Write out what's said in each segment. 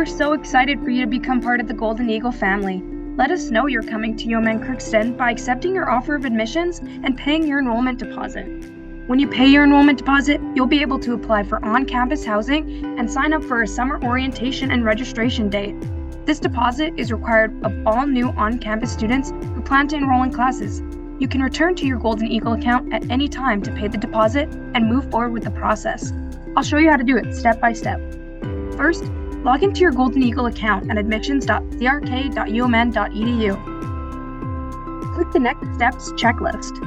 We're so excited for you to become part of the Golden Eagle family. Let us know you're coming to UMN Crookston by accepting your offer of admissions and paying your enrollment deposit. When you pay your enrollment deposit, you'll be able to apply for on-campus housing and sign up for a summer orientation and registration date. This deposit is required of all new on-campus students who plan to enroll in classes. You can return to your Golden Eagle account at any time to pay the deposit and move forward with the process. I'll show you how to do it step by step. First, log into your Golden Eagle account at admissions.crk.umn.edu. Click the Next Steps checklist.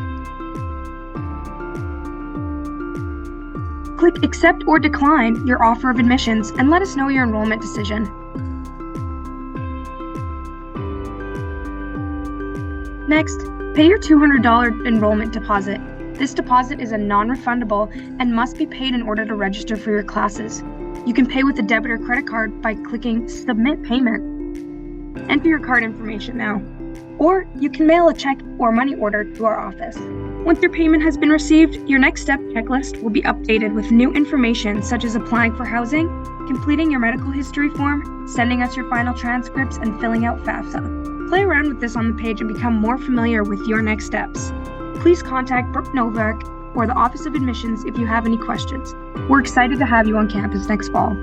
Click Accept or Decline your offer of admissions and let us know your enrollment decision. Next, pay your $200 enrollment deposit. This deposit is a non-refundable and must be paid in order to register for your classes. You can pay with a debit or credit card by clicking Submit Payment. Enter your card information now. Or you can mail a check or money order to our office. Once your payment has been received, your next step checklist will be updated with new information such as applying for housing, completing your medical history form, sending us your final transcripts, and filling out FAFSA. Play around with this on the page and become more familiar with your next steps. Please contact Brooke Novak or the Office of Admissions if you have any questions. We're excited to have you on campus next fall.